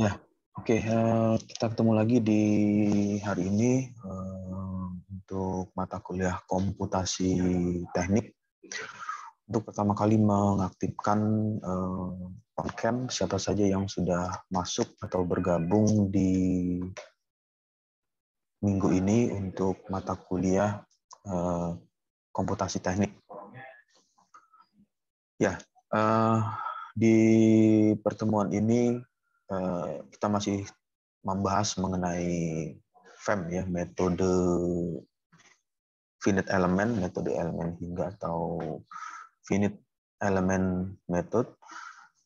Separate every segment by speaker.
Speaker 1: Ya, oke. Kita ketemu lagi di hari ini untuk mata kuliah komputasi teknik. Untuk pertama kali mengaktifkan on-cam, siapa saja yang sudah masuk atau bergabung di minggu ini untuk mata kuliah komputasi teknik. Ya, di pertemuan ini kita masih membahas mengenai FEM, ya, metode finite element, metode elemen hingga atau finite element method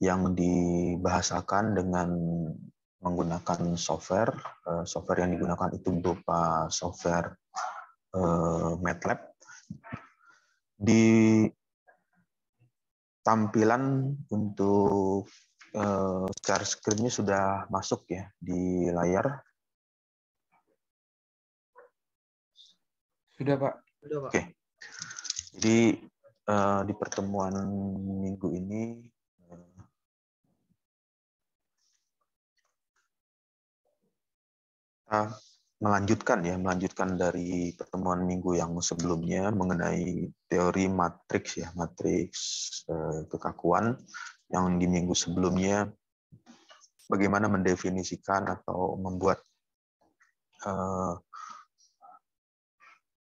Speaker 1: yang dibahasakan dengan menggunakan software. Software yang digunakan itu berupa software MATLAB. Di tampilan untuk share screen-nya sudah masuk ya di layar.
Speaker 2: Sudah, Pak.
Speaker 1: Oke. Jadi di pertemuan minggu ini kita melanjutkan dari pertemuan minggu yang sebelumnya mengenai teori matriks, ya, matriks kekakuan, yang di minggu sebelumnya bagaimana mendefinisikan atau membuat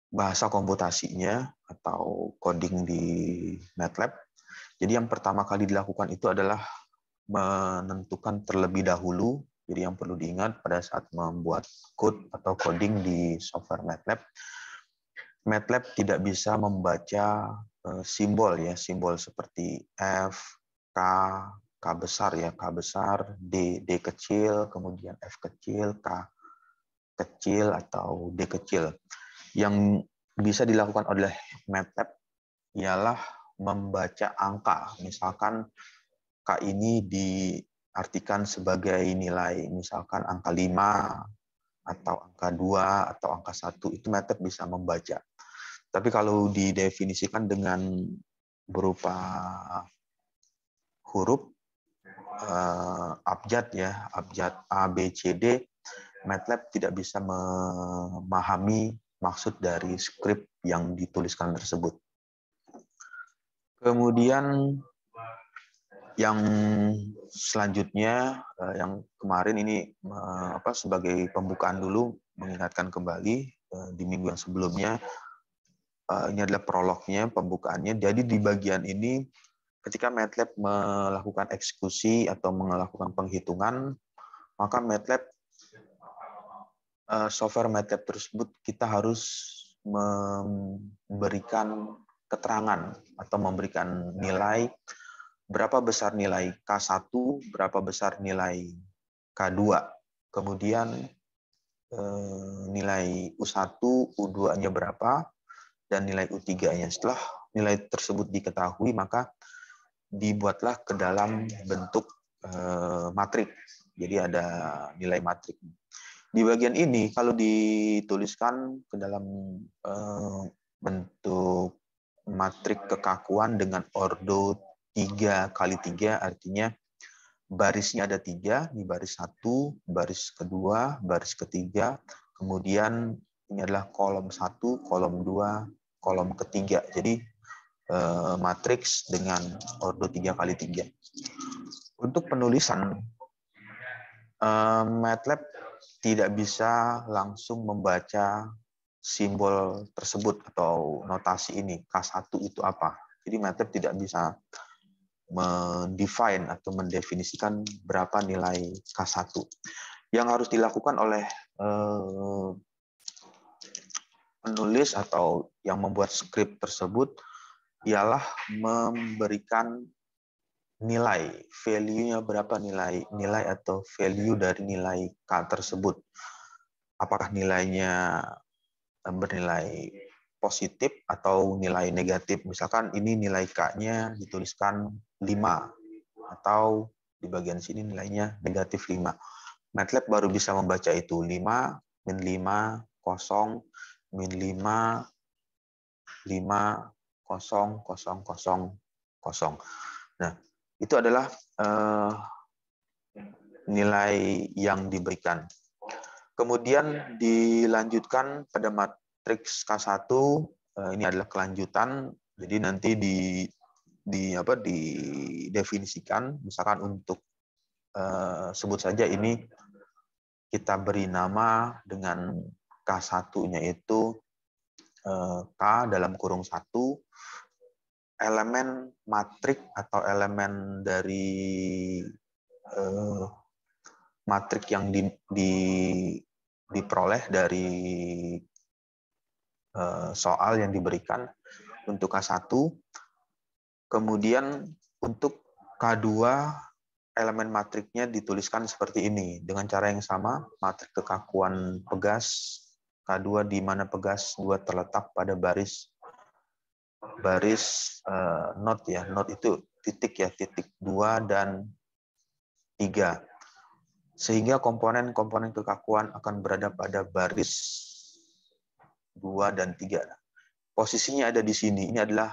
Speaker 1: bahasa komputasinya atau coding di MATLAB. Jadi yang pertama kali dilakukan itu adalah menentukan terlebih dahulu. Jadi yang perlu diingat pada saat membuat code atau coding di software MATLAB, MATLAB tidak bisa membaca simbol, ya, simbol seperti F, K, K besar, ya, K besar, D kecil, kemudian F kecil, K kecil atau D kecil. Yang bisa dilakukan oleh MATLAB ialah membaca angka. Misalkan K ini diartikan sebagai nilai, misalkan angka 5 atau angka 2 atau angka 1, itu MATLAB bisa membaca. Tapi kalau didefinisikan dengan berupa huruf abjad, ya, abjad A, B, C, D, MATLAB tidak bisa memahami maksud dari skrip yang dituliskan tersebut. Kemudian yang selanjutnya, yang kemarin ini sebagai pembukaan dulu, mengingatkan kembali di minggu yang sebelumnya, ini adalah prolognya, pembukaannya. Jadi di bagian ini, ketika MATLAB melakukan eksekusi atau melakukan penghitungan, maka MATLAB, software MATLAB tersebut, kita harus memberikan keterangan atau memberikan nilai berapa besar nilai K1, berapa besar nilai K2, kemudian nilai U1, U2-nya berapa, dan nilai U3-nya. Setelah nilai tersebut diketahui, maka dibuatlah ke dalam bentuk matrik. Jadi ada nilai matrik. Di bagian ini, kalau dituliskan ke dalam bentuk matrik kekakuan dengan ordo 3 kali 3, artinya barisnya ada 3, ini baris 1, baris kedua, baris ketiga, kemudian ini adalah kolom 1, kolom 2, kolom ketiga. Jadi matriks dengan ordo 3 kali 3. Untuk penulisan, MATLAB tidak bisa langsung membaca simbol tersebut atau notasi ini, K1 itu apa. Jadi MATLAB tidak bisa mendefine atau mendefinisikan berapa nilai K1. Yang harus dilakukan oleh penulis atau yang membuat skrip tersebut ialah memberikan nilai, value-nya berapa, nilai atau value dari nilai K tersebut. Apakah nilainya bernilai positif atau nilai negatif. Misalkan ini nilai K-nya dituliskan 5, atau di bagian sini nilainya negatif 5. MATLAB baru bisa membaca itu 5, min 5, 0, min 5, 5, 0, 0, 0, 0. Nah, itu adalah nilai yang diberikan. Kemudian dilanjutkan pada matriks K1, ini adalah kelanjutan, jadi nanti didefinisikan, misalkan untuk sebut saja ini kita beri nama dengan K1-nya itu K dalam kurung 1, elemen matrik atau elemen dari matrik yang diperoleh dari soal yang diberikan untuk K1. Kemudian untuk K2, elemen matriknya dituliskan seperti ini. Dengan cara yang sama, matrik kekakuan pegas K2 di mana pegas 2 terletak pada baris not ya. Not itu titik ya, titik 2 dan 3. Sehingga komponen-komponen kekakuan akan berada pada baris 2 dan 3. Posisinya ada di sini. Ini adalah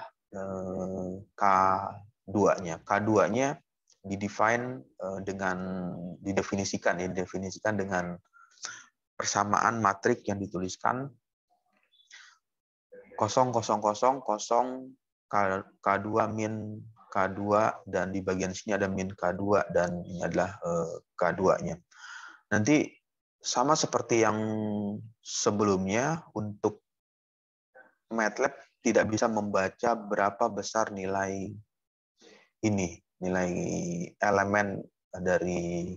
Speaker 1: K2-nya. K2-nya didefinisikan dengan persamaan matrik yang dituliskan 0, 0, 0, 0, K2 min K2, dan di bagian sini ada min K2, dan ini adalah K2-nya. Nanti sama seperti yang sebelumnya, untuk MATLAB tidak bisa membaca berapa besar nilai ini, nilai elemen dari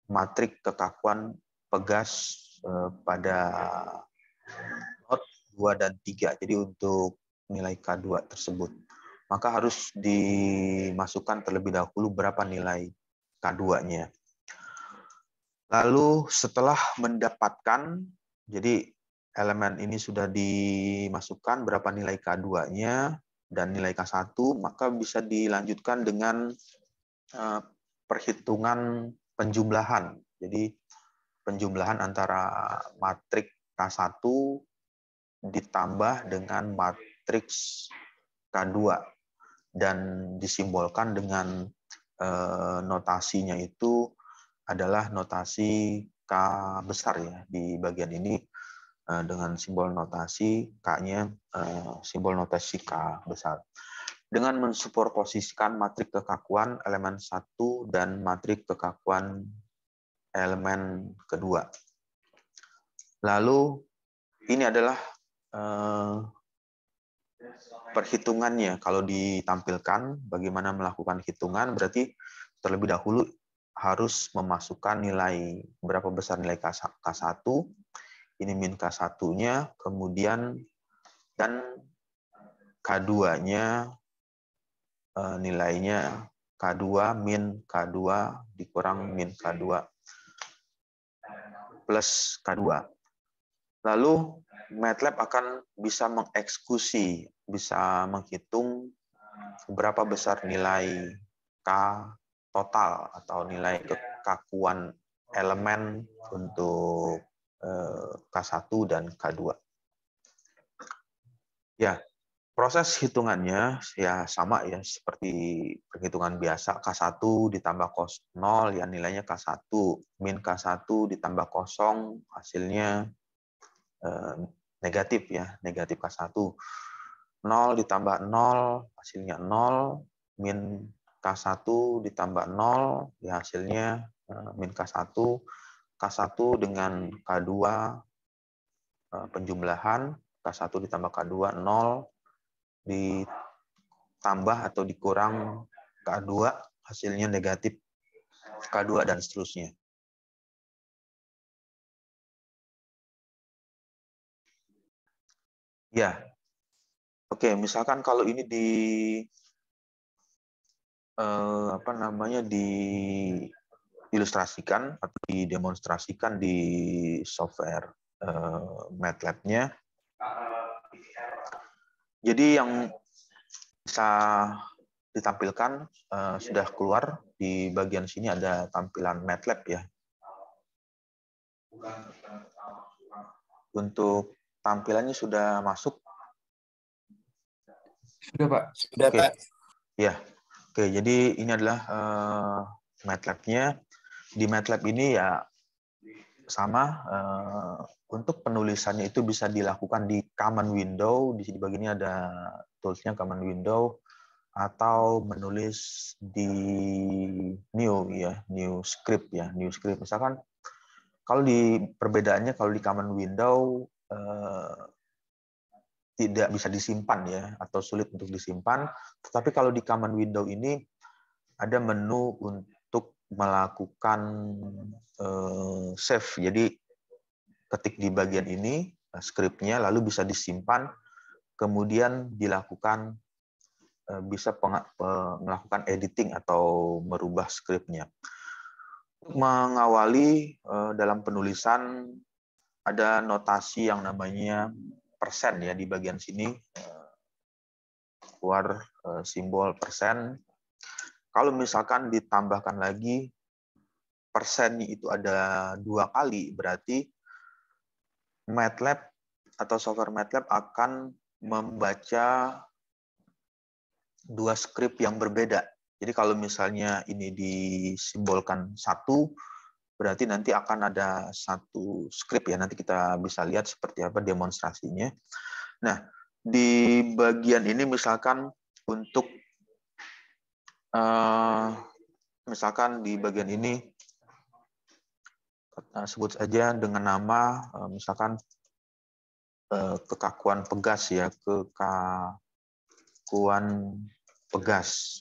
Speaker 1: matrik kekakuan pegas pada not 2 dan 3. Jadi untuk nilai K2 tersebut, maka harus dimasukkan terlebih dahulu berapa nilai K2-nya. Lalu setelah mendapatkan, jadi elemen ini sudah dimasukkan berapa nilai K2-nya dan nilai K1, maka bisa dilanjutkan dengan perhitungan penjumlahan. Jadi penjumlahan antara matrik K1 ditambah dengan matriks K2 dan disimbolkan dengan notasinya itu adalah notasi K besar ya. Di bagian ini dengan simbol notasi K-nya simbol notasi K besar. Dengan mensuperposisikan matrik kekakuan elemen 1 dan matrik kekakuan elemen kedua. Lalu ini adalah perhitungannya. Kalau ditampilkan bagaimana melakukan hitungan, berarti terlebih dahulu harus memasukkan nilai berapa besar nilai K1, ini min K1-nya, kemudian dan K2-nya nilainya K2 min K2 dikurang min K2 plus K2. Lalu MATLAB akan bisa mengeksekusi, bisa menghitung berapa besar nilai K total atau nilai kekakuan elemen untuk K1 dan K2. Ya, proses hitungannya ya sama ya seperti perhitungan biasa. K1 ditambah 0 ya nilainya K1, min K1 ditambah 0 hasilnya negatif ya, negatif K1. 0 ditambah 0 hasilnya 0, min K1 ditambah 0 ya hasilnya min K1. K1 dengan K2 penjumlahan, K1 ditambah K2 0 ditambah atau dikurang K2 hasilnya negatif K2 dan seterusnya. Ya, oke. Misalkan kalau ini diilustrasikan atau didemonstrasikan di software MATLAB-nya. Jadi yang bisa ditampilkan sudah keluar di bagian sini, ada tampilan MATLAB ya. Untuk tampilannya sudah masuk?
Speaker 2: Sudah, Pak. Sudah,
Speaker 1: Oke.
Speaker 2: Pak.
Speaker 1: Ya. Oke, jadi ini adalah MATLAB-nya. di MATLAB ini ya sama, untuk penulisannya itu bisa dilakukan di command window. Di sini bagian ini ada toolsnya command window, atau menulis di new script ya, new script. Misalkan kalau di perbedaannya, kalau di command window tidak bisa disimpan ya, atau sulit untuk disimpan. Tetapi kalau di command window ini ada menu untuk melakukan save. Jadi ketik di bagian ini skripnya, lalu bisa disimpan, kemudian dilakukan bisa melakukan editing atau merubah skripnya. Untuk mengawali dalam penulisan ada notasi yang namanya persen ya, di bagian sini keluar simbol persen. Kalau misalkan ditambahkan lagi persen itu ada 2 kali, berarti MATLAB atau software MATLAB akan membaca 2 skrip yang berbeda. Jadi kalau misalnya ini disimbolkan 1, berarti nanti akan ada 1 skrip ya. Nanti kita bisa lihat seperti apa demonstrasinya. Nah, di bagian ini misalkan untuk misalkan di bagian ini sebut saja dengan nama misalkan kekakuan pegas ya, kekakuan pegas.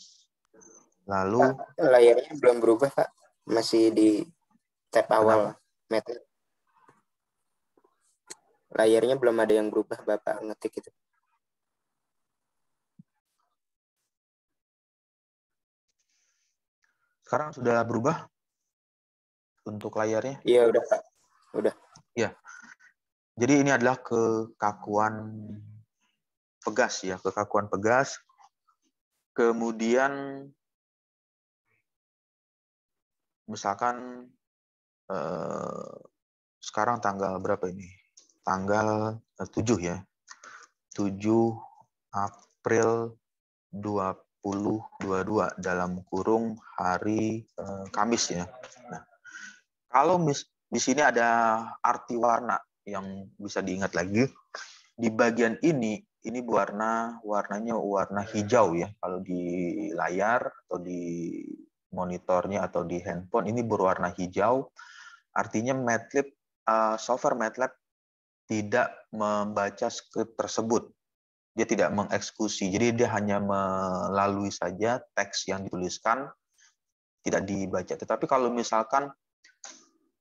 Speaker 1: Lalu
Speaker 2: Pak, layarnya belum berubah, Pak. Masih di tab awal MATLAB. Layarnya belum ada yang berubah, Bapak ngetik itu.
Speaker 1: Sekarang sudah berubah untuk layarnya?
Speaker 2: Iya, udah, Pak. Udah.
Speaker 1: Ya. Jadi ini adalah kekakuan pegas ya, kekakuan pegas. Kemudian misalkan sekarang tanggal berapa ini? Tanggal 7 ya. 7 April 2022 dalam kurung hari Kamis ya. Nah, kalau di sini ada arti warna yang bisa diingat lagi. Di bagian ini warnanya warna hijau ya. Kalau di layar atau di monitornya atau di handphone ini berwarna hijau. Artinya MATLAB, software MATLAB tidak membaca skrip tersebut. Dia tidak mengeksekusi. Jadi dia hanya melalui saja teks yang dituliskan, tidak dibaca. Tetapi kalau misalkan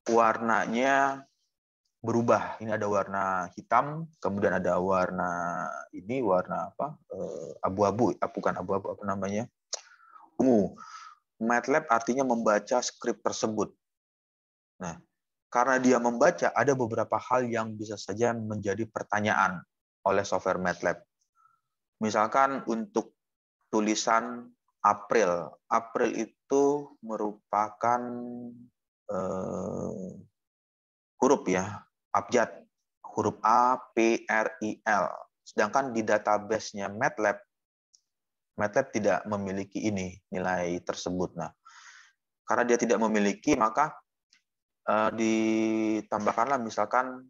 Speaker 1: warnanya berubah, ini ada warna hitam, kemudian ada warna apa? Abu-abu, bukan abu-abu, apa namanya? Ungu. MATLAB artinya membaca skrip tersebut. Nah, karena dia membaca, ada beberapa hal yang bisa saja menjadi pertanyaan oleh software MATLAB. Misalkan untuk tulisan April. April itu merupakan huruf ya, abjad, huruf A, P, R, I, L. Sedangkan di database-nya MATLAB tidak memiliki ini, nilai tersebut. Nah, karena dia tidak memiliki, maka ditambahkanlah misalkan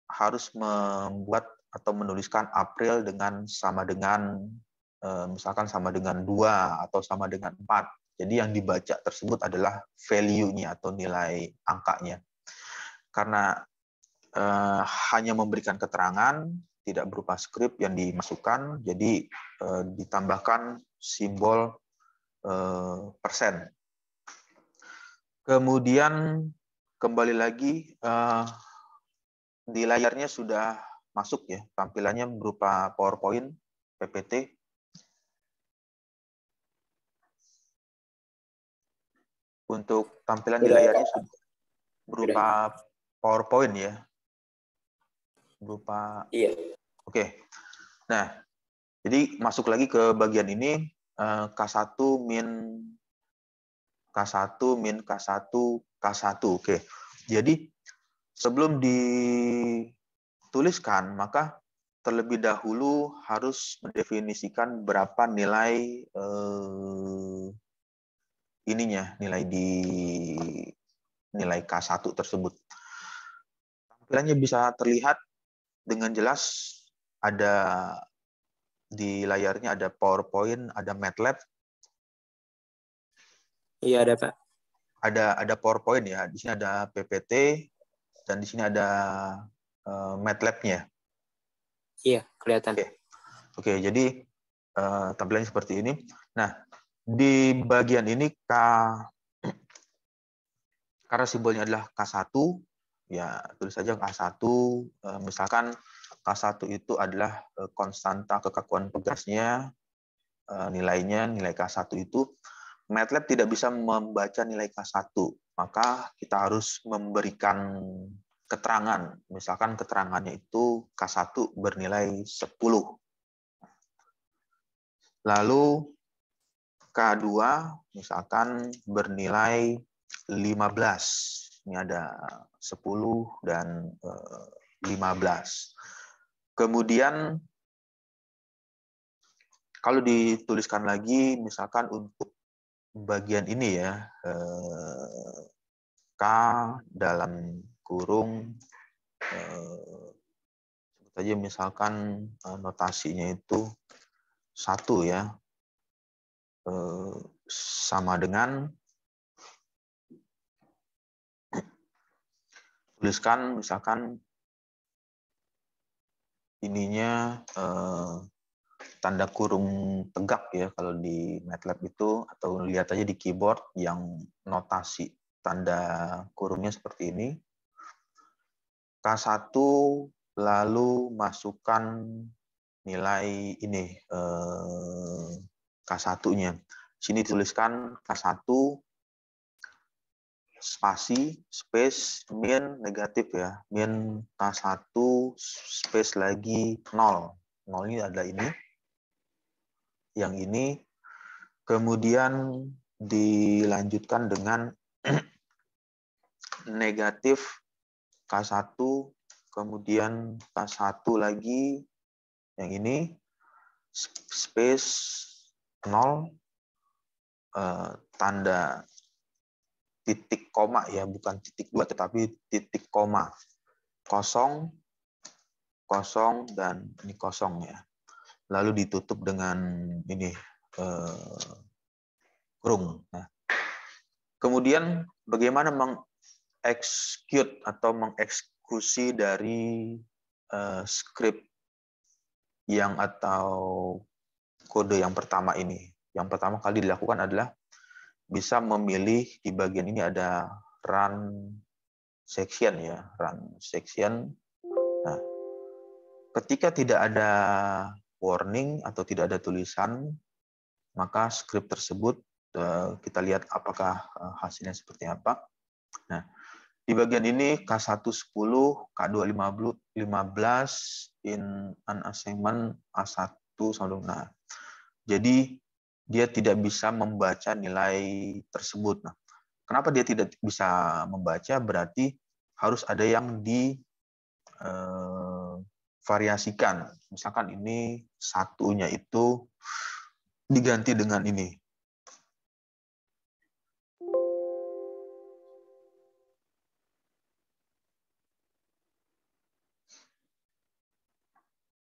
Speaker 1: harus membuat atau menuliskan April sama dengan misalkan sama dengan 2 atau sama dengan 4. Jadi yang dibaca tersebut adalah value-nya atau nilai angkanya. Karena hanya memberikan keterangan, tidak berupa skrip yang dimasukkan, jadi ditambahkan simbol persen. Kemudian kembali lagi di layarnya sudah masuk ya, tampilannya berupa PowerPoint, PPT. Untuk tampilan di layarnya sudah berupa PowerPoint ya. Berupa.
Speaker 2: Iya.
Speaker 1: Oke. Nah, jadi masuk lagi ke bagian ini K1 min K1 min K1 K1. Oke. Jadi sebelum dituliskan, maka terlebih dahulu harus mendefinisikan berapa nilai nilai di nilai K1 tersebut. Tampilannya bisa terlihat dengan jelas, ada di layarnya ada PowerPoint, ada MATLAB.
Speaker 2: Iya ada Pak.
Speaker 1: Ada PowerPoint ya, di sini ada PPT, dan di sini ada MATLAB-nya.
Speaker 2: Iya kelihatan.
Speaker 1: Oke, jadi tampilannya seperti ini. Nah, di bagian ini karena simbolnya adalah K1, ya tulis saja K1. Misalkan K1 itu adalah konstanta kekakuan pegasnya, nilainya, nilai K1 itu, MATLAB tidak bisa membaca nilai K1, maka kita harus memberikan keterangan. Misalkan keterangannya itu K1 bernilai 10. Lalu K2 misalkan bernilai 15. Ini ada 10 dan 15. Kemudian kalau dituliskan lagi, misalkan untuk bagian ini ya, K dalam kurung, sebut aja misalkan notasinya itu 1 ya, sama dengan, tuliskan misalkan ininya tanda kurung tegak ya kalau di MATLAB itu, atau lihat aja di keyboard yang notasi tanda kurungnya seperti ini. K1 lalu masukkan nilai ini K1-nya. Sini tuliskan K1 spasi space min negatif ya. Min K1 space lagi 0. 0 ini adalah ini. Yang ini kemudian dilanjutkan dengan negatif K1, kemudian K1 lagi, yang ini, space 0, tanda titik koma ya, bukan titik 2, tetapi titik koma. 0, 0, dan ini 0 ya. Lalu ditutup dengan ini, kurung. Nah, kemudian bagaimana mengeksekut atau mengeksekusi dari script atau kode yang pertama ini. Yang pertama kali dilakukan adalah bisa memilih di bagian ini ada run section ya, run section. Nah, ketika tidak ada warning atau tidak ada tulisan, maka script tersebut kita lihat apakah hasilnya seperti apa. Nah, di bagian ini K1 10, K2 15, in an assignment A1 sampai. Nah, jadi dia tidak bisa membaca nilai tersebut. Nah, kenapa dia tidak bisa membaca? Berarti harus ada yang divariasikan. Misalkan ini satunya itu diganti dengan ini.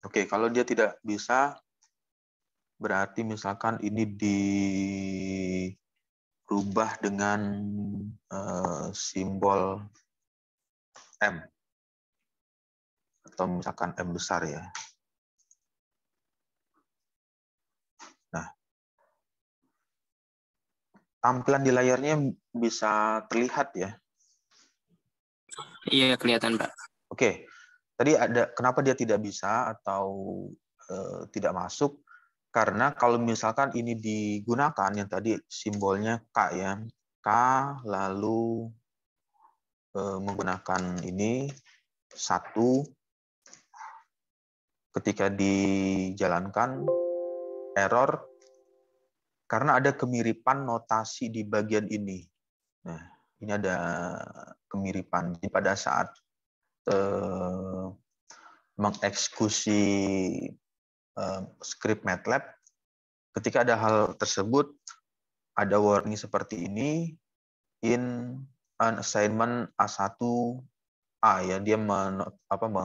Speaker 1: Oke, kalau dia tidak bisa, berarti misalkan ini dirubah dengan simbol M. Atau misalkan M besar ya. Nah, tampilan di layarnya bisa terlihat ya.
Speaker 2: Iya kelihatan Pak.
Speaker 1: Oke, tadi ada kenapa dia tidak bisa atau tidak masuk? Karena kalau misalkan ini digunakan yang tadi simbolnya K ya, K lalu menggunakan ini 1, ketika dijalankan error karena ada kemiripan notasi di bagian ini. Nah, ini ada kemiripan. Jadi pada saat mengeksekusi script MATLAB, ketika ada hal tersebut, ada warning seperti ini, in assignment A1A ya, dia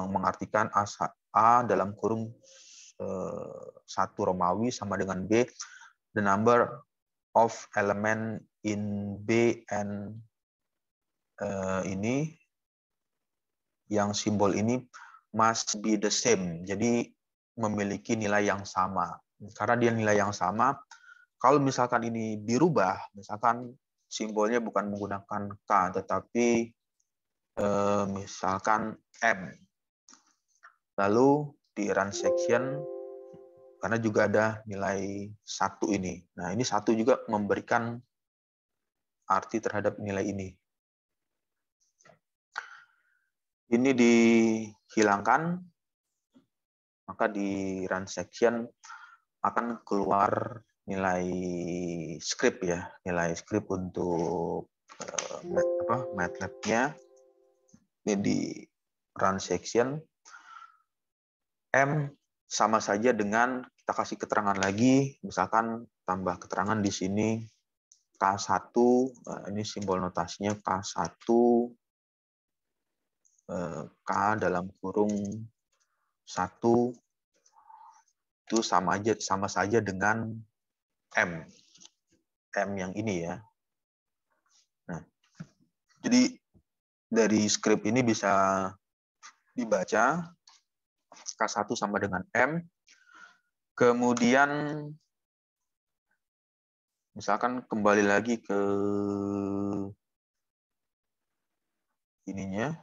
Speaker 1: mengartikan A dalam kurung 1 Romawi sama dengan B, the number of element in B and ini yang simbol ini must be the same. Jadi memiliki nilai yang sama. Karena dia nilai yang sama, kalau misalkan ini dirubah, misalkan simbolnya bukan menggunakan K, tetapi misalkan M. Lalu di run section, karena juga ada nilai 1 ini. Nah, ini 1 juga memberikan arti terhadap nilai ini. Ini dihilangkan, maka di run section akan keluar nilai script ya, nilai script untuk MATLAB-nya. Ini di run section, M sama saja dengan kita kasih keterangan lagi, misalkan tambah keterangan di sini K1, ini simbol notasinya K1, K dalam kurung 1 itu sama saja dengan M yang ini ya. Nah, jadi dari script ini bisa dibaca K1 sama dengan M. Kemudian misalkan kembali lagi ke ininya,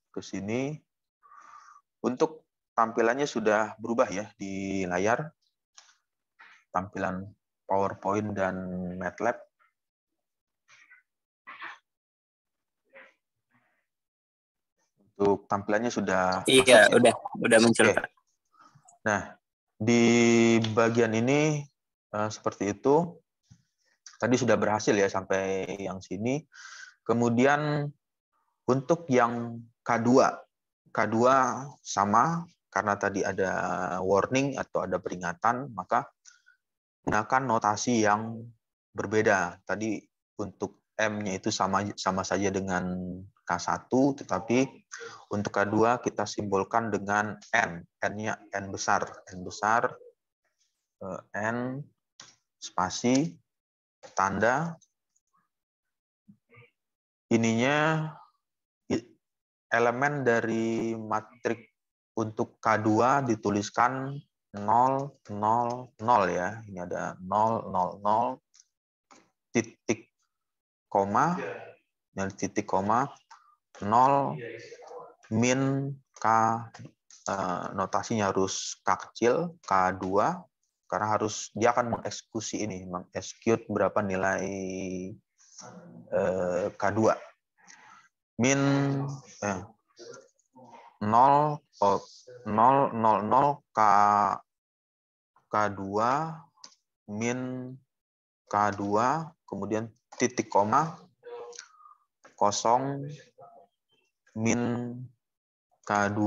Speaker 1: ke sini. Untuk tampilannya sudah berubah ya di layar. Tampilan PowerPoint dan MATLAB. Untuk tampilannya sudah
Speaker 2: iya,
Speaker 1: masuk, ya?
Speaker 2: udah muncul,
Speaker 1: Oke.
Speaker 2: Pak.
Speaker 1: Nah, di bagian ini seperti itu. Tadi sudah berhasil ya sampai yang sini. Kemudian untuk yang K2 sama, karena tadi ada warning atau ada peringatan, maka gunakan notasi yang berbeda. Tadi untuk M-nya itu sama saja dengan K1, tetapi untuk K2 kita simbolkan dengan N. N-nya N besar. N spasi, tanda, ininya elemen dari matrik untuk K2 dituliskan 0, 0, 0 ya. Ini ada 0, 0, 0, titik koma, dan titik koma, 0, min K, notasinya harus K kecil, K2, karena dia akan mengeksekusi ini, mengexecute berapa nilai K2. Min 0, 0, 0, K2, min K2, kemudian titik koma, 0, min K2,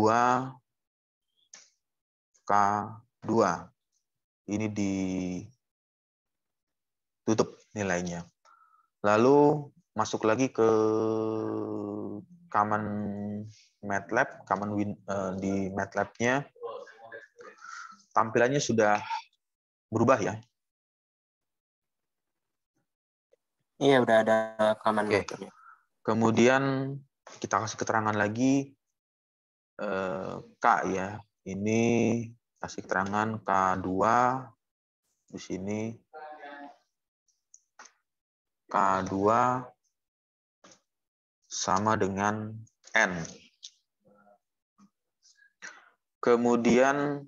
Speaker 1: K2. Ini ditutup nilainya. Lalu masuk lagi ke command MATLAB, di MATLAB-nya tampilannya sudah berubah ya.
Speaker 2: Iya, udah ada command
Speaker 1: Oke.
Speaker 2: metode.
Speaker 1: Kemudian kita kasih keterangan lagi K ya. Ini kasih keterangan K2 di sini. K2 sama dengan N. Kemudian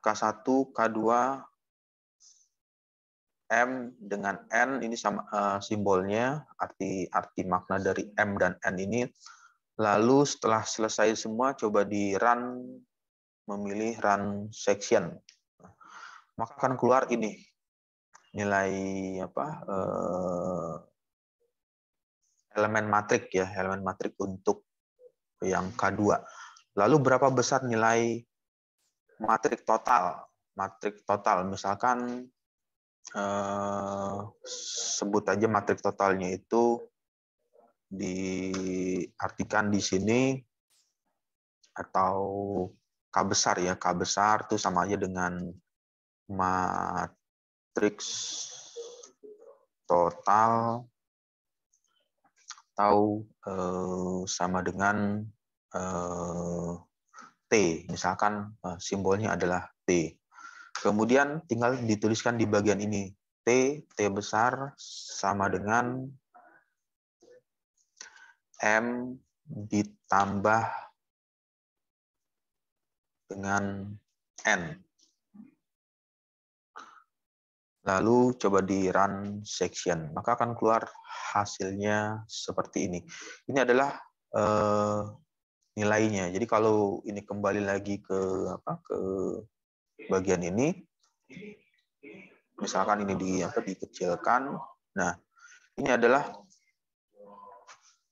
Speaker 1: K1, K2, M dengan N, ini sama simbolnya, arti makna dari M dan N ini. Lalu setelah selesai semua, coba di run, memilih run section. Maka akan keluar ini, nilai elemen matrik ya, elemen matrik untuk yang K2. Lalu berapa besar nilai matrik total? Matrik total, misalkan sebut aja matrik totalnya itu diartikan di sini atau K besar ya, K besar itu sama aja dengan matriks total atau sama dengan T, misalkan simbolnya adalah T. Kemudian tinggal dituliskan di bagian ini, T besar sama dengan M ditambah dengan N. Lalu coba di run section, maka akan keluar hasilnya seperti ini. Ini adalah nilainya. Jadi kalau ini kembali lagi ke bagian ini, misalkan ini dikecilkan. Nah, ini adalah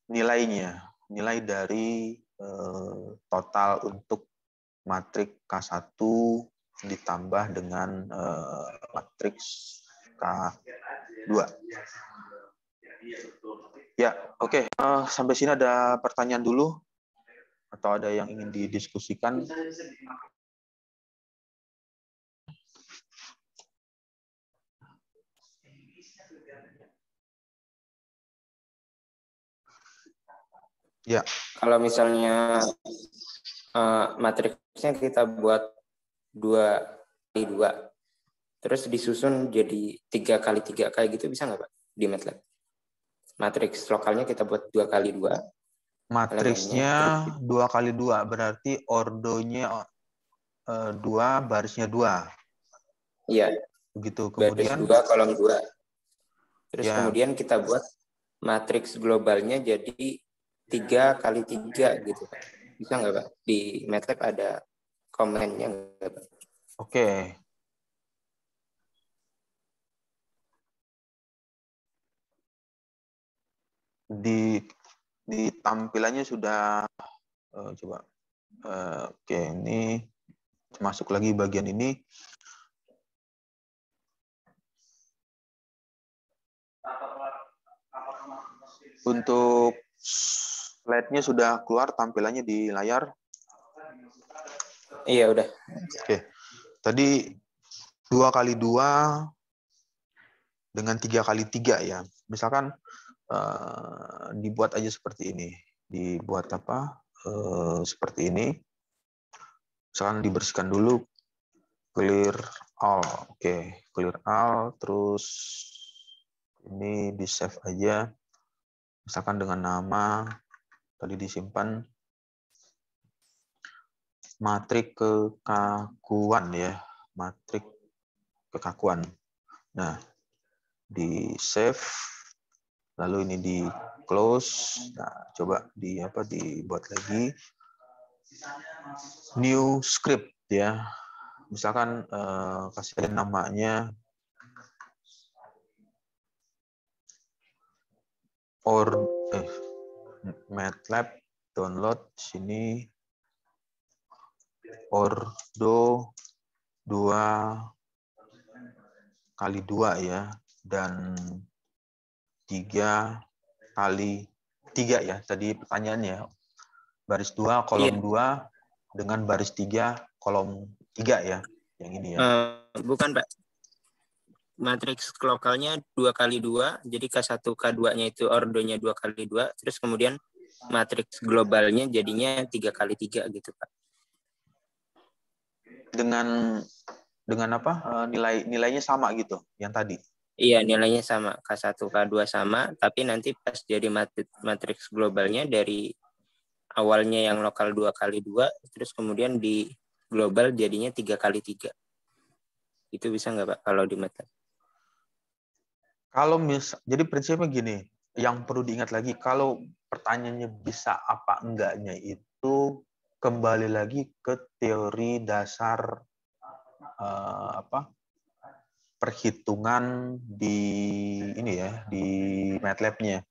Speaker 1: nilainya, nilai dari total untuk matriks K1 ditambah dengan matriks K2. Ya, oke. Sampai sini ada pertanyaan dulu atau ada yang ingin didiskusikan? Ya.
Speaker 2: Kalau misalnya matriksnya kita buat 2x2, terus disusun jadi 3x3 kayak gitu, bisa nggak Pak di MATLAB? Matriks lokalnya kita buat 2x2.
Speaker 1: Matriksnya 2x2, berarti ordonya 2, barisnya 2.
Speaker 2: Iya.
Speaker 1: Begitu.
Speaker 2: Kemudian baris 2, kolom 2. Terus ya, kemudian kita buat matriks globalnya jadi 3x3 gitu Pak. Bisa nggak Pak? Di MATLAB ada komennya nggak Pak?
Speaker 1: Oke. Di tampilannya sudah coba. Oke, ini masuk lagi bagian ini. Untuk slide-nya sudah keluar tampilannya di layar.
Speaker 2: Iya, udah.
Speaker 1: Oke. Tadi 2x2 dengan 3x3 ya. Misalkan dibuat aja seperti ini. Dibuat seperti ini. Misalkan dibersihkan dulu. Clear all. Oke, clear all. Terus ini di save aja. Misalkan dengan nama tadi disimpan matrik kekakuan ya, matrik kekakuan. Nah, di save, lalu ini di close. Nah, coba dibuat lagi new script ya. Misalkan kasih namanya MATLAB download sini ordo 2x2 ya, dan 3x3 ya. Tadi pertanyaannya baris 2 kolom 2 dengan baris 3 kolom 3 ya, yang ini ya.
Speaker 2: Bukan Pak, matriks lokalnya 2x2, jadi K1 K2-nya itu ordonya 2x2, terus kemudian matriks globalnya jadinya 3x3 gitu Pak.
Speaker 1: Dengan apa? Nilainya sama gitu yang tadi.
Speaker 2: Iya, nilainya sama, K1 K2 sama, tapi nanti pas jadi matriks globalnya dari awalnya yang lokal 2x2, terus kemudian di global jadinya 3x3. Itu bisa nggak Pak kalau di MATLAB?
Speaker 1: Jadi prinsipnya gini, yang perlu diingat lagi, kalau pertanyaannya bisa apa enggaknya itu kembali lagi ke teori dasar perhitungan di ini ya, di MATLAB-nya.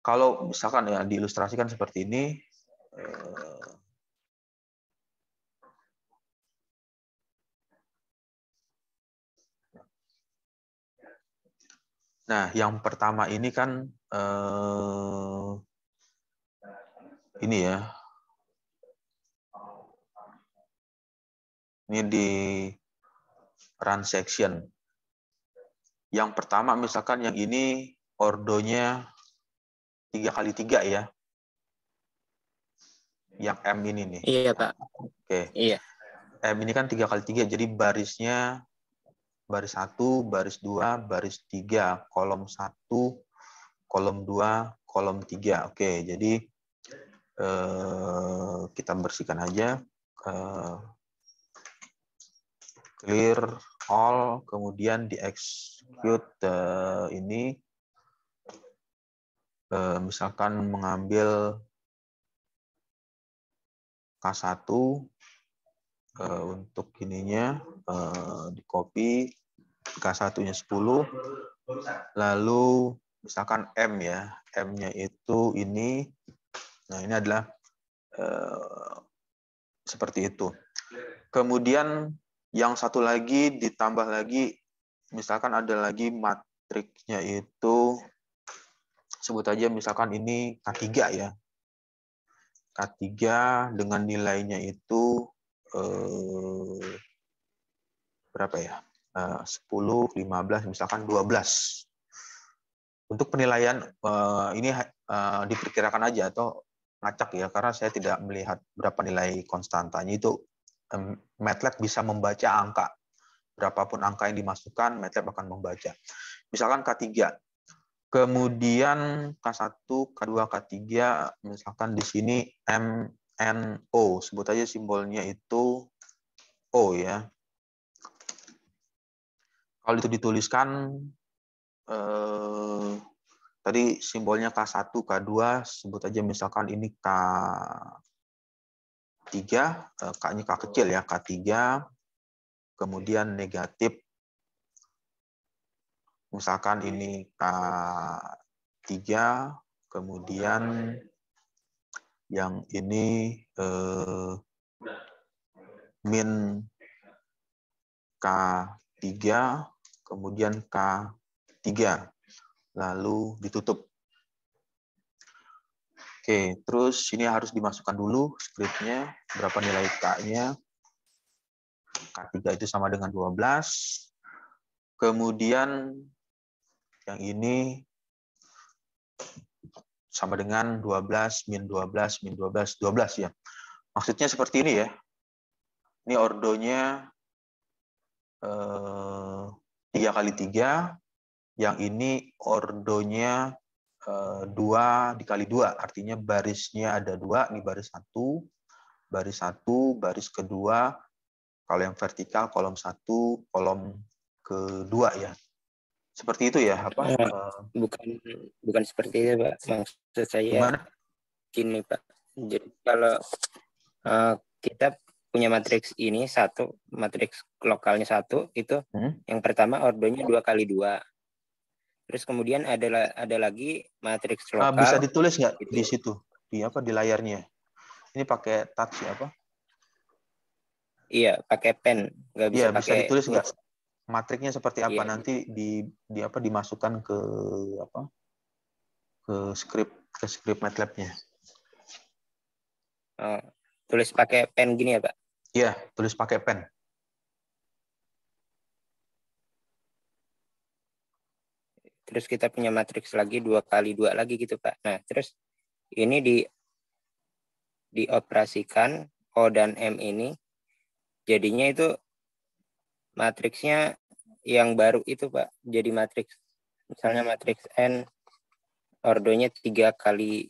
Speaker 1: Kalau misalkan ya diilustrasikan seperti ini, nah yang pertama ini kan ini ya. Ini di run section. Yang pertama misalkan yang ini ordonya 3x3 ya. Yang M ini nih.
Speaker 2: Iya, Pak.
Speaker 1: Oke.
Speaker 2: Iya.
Speaker 1: M ini kan 3x3, jadi barisnya baris 1, baris 2, baris 3, kolom 1, kolom 2, kolom 3. Oke, jadi kita bersihkan aja. Clear all, kemudian di execute ini. Misalkan mengambil K1 untuk ininya, di copy K1-nya 10, lalu misalkan M ya, M-nya itu ini, nah ini adalah seperti itu. Kemudian yang satu lagi ditambah lagi, misalkan ada lagi matriksnya itu, sebut aja misalkan ini K3 ya. K3 dengan nilainya itu berapa ya? 10, 15, misalkan 12. Untuk penilaian ini diperkirakan aja atau ngacak ya, karena saya tidak melihat berapa nilai konstantanya. Itu MATLAB bisa membaca angka. Berapapun angka yang dimasukkan, MATLAB akan membaca. Misalkan K3. Kemudian K1, K2, K3, misalkan di sini MNO. Sebut aja simbolnya itu O ya. Kalau itu dituliskan, tadi simbolnya K1, K2, sebut aja misalkan ini K3, K-nya K kecil ya, K3, kemudian negatif, misalkan ini K3, kemudian yang ini min K3, kemudian K3, lalu ditutup. Oke, terus ini harus dimasukkan dulu scriptnya, berapa nilai K-nya. K3 itu sama dengan 12. Kemudian yang ini sama dengan 12, min 12, min 12, 12 ya. Maksudnya seperti ini ya. Ini ordonya 3x3, yang ini ordonya 2 dikali 2, artinya barisnya ada 2, ini baris 1, baris kedua, kalau yang vertikal kolom 1, kolom kedua ya. Seperti itu ya, apa?
Speaker 2: Bukan seperti itu, Pak. Maksud saya
Speaker 1: Gimana?
Speaker 2: gini, Pak. Jadi kalau kita punya matriks ini satu, matriks lokalnya 1 itu yang pertama ordonya 2x2. Terus kemudian ada lagi matriks lokal.
Speaker 1: Bisa ditulis nggak di situ, di layarnya? Ini pakai touch ya apa?
Speaker 2: Iya, pakai pen, nggak bisa
Speaker 1: Iya,
Speaker 2: pakai.
Speaker 1: bisa ditulis nggak? Matriknya seperti apa?
Speaker 2: Iya.
Speaker 1: Nanti dimasukkan ke apa? Ke script MATLAB-nya.
Speaker 2: Tulis pakai pen gini ya, Pak?
Speaker 1: Iya, tulis pakai pen.
Speaker 2: Terus kita punya matriks lagi 2x2 lagi gitu, Pak. Nah, terus ini dioperasikan O dan M ini, jadinya itu matriksnya yang baru itu, Pak. Jadi matriks, misalnya matriks N, ordonya 3x3.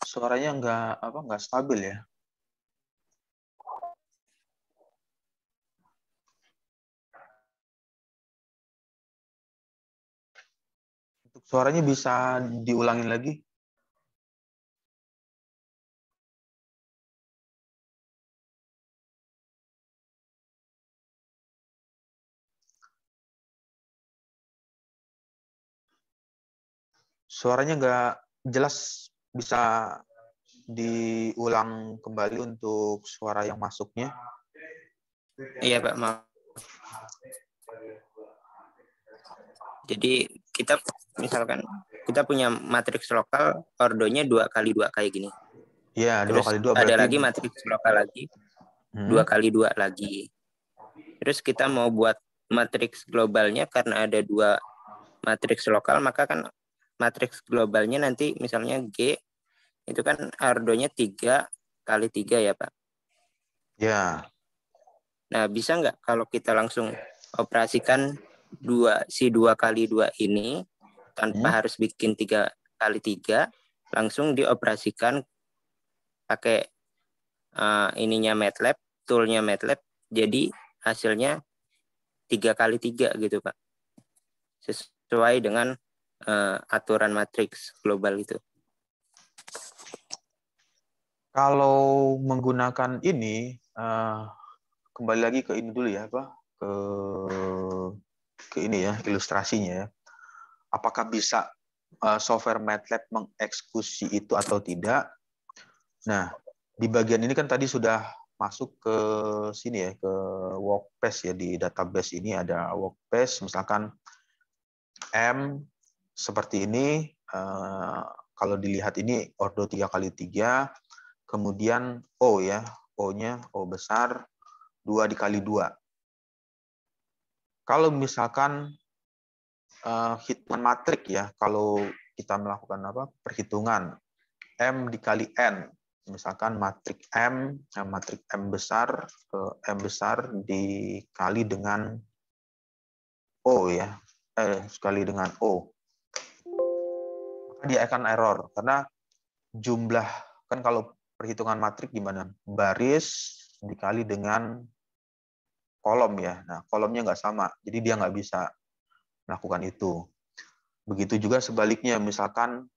Speaker 1: Suaranya nggak stabil ya. Untuk suaranya bisa diulangin lagi. Suaranya nggak jelas, bisa diulang kembali untuk suara yang masuknya.
Speaker 2: Iya Pak, maaf. Jadi kita misalkan kita punya matriks lokal ordonya 2x2 kayak gini.
Speaker 1: Iya,
Speaker 2: Terus
Speaker 1: 2x2
Speaker 2: ada
Speaker 1: berarti.
Speaker 2: lagi matriks lokal lagi 2x2 lagi. Terus kita mau buat matriks globalnya karena ada 2 matriks lokal, maka kan matriks globalnya nanti misalnya G itu kan ordonya 3x3 ya Pak.
Speaker 1: Ya.
Speaker 2: Nah, bisa nggak kalau kita langsung operasikan 2x2 ini tanpa harus bikin 3x3, langsung dioperasikan pakai ininya MATLAB, toolnya MATLAB, jadi hasilnya 3x3 gitu Pak. Sesuai dengan aturan matriks global itu.
Speaker 1: Kalau menggunakan ini, kembali lagi ke ini dulu ya, Pak. Ke ini ya, ilustrasinya ya. Apakah bisa software MATLAB mengeksekusi itu atau tidak? Nah, di bagian ini kan tadi sudah masuk ke sini ya, ke workspace ya, di database ini ada workspace, misalkan M seperti ini, kalau dilihat ini ordo 3x3, kemudian O ya, O-nya O besar 2 dikali 2. Kalau misalkan hitungan matrik ya, kalau kita melakukan perhitungan M dikali N, misalkan matrik M besar dikali dengan O ya, sekali dengan O, maka dia akan error karena jumlah, kan kalau perhitungan matrik gimana, baris dikali dengan kolom ya. Nah, kolomnya nggak sama, jadi dia nggak bisa melakukan itu. Begitu juga sebaliknya, misalkan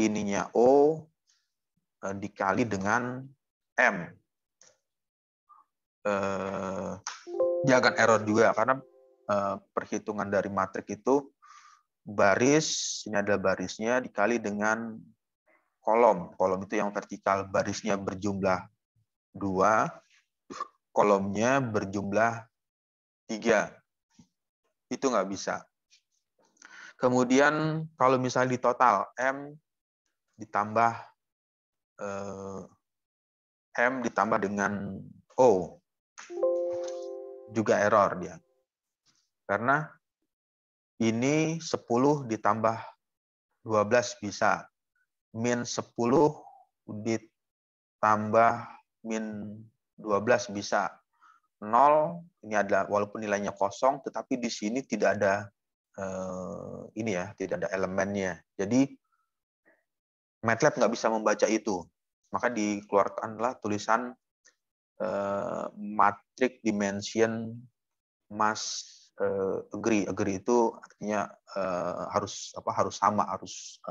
Speaker 1: ininya O dikali dengan M, dia akan error juga karena perhitungan dari matrik itu baris, ini adalah barisnya dikali dengan kolom. Kolom itu yang vertikal, barisnya berjumlah 2, kolomnya berjumlah 3. Itu nggak bisa. Kemudian kalau misalnya di total M ditambah dengan O, juga error dia. Karena ini 10 ditambah 12 bisa. Min 10 ditambah min 12 bisa. 0 ini adalah walaupun nilainya kosong, tetapi di sini tidak ada ini ya, tidak ada elemennya. Jadi MATLAB nggak bisa membaca itu. Maka dikeluarkanlah tulisan matrix dimension must agree. Agree itu artinya harus sama, harus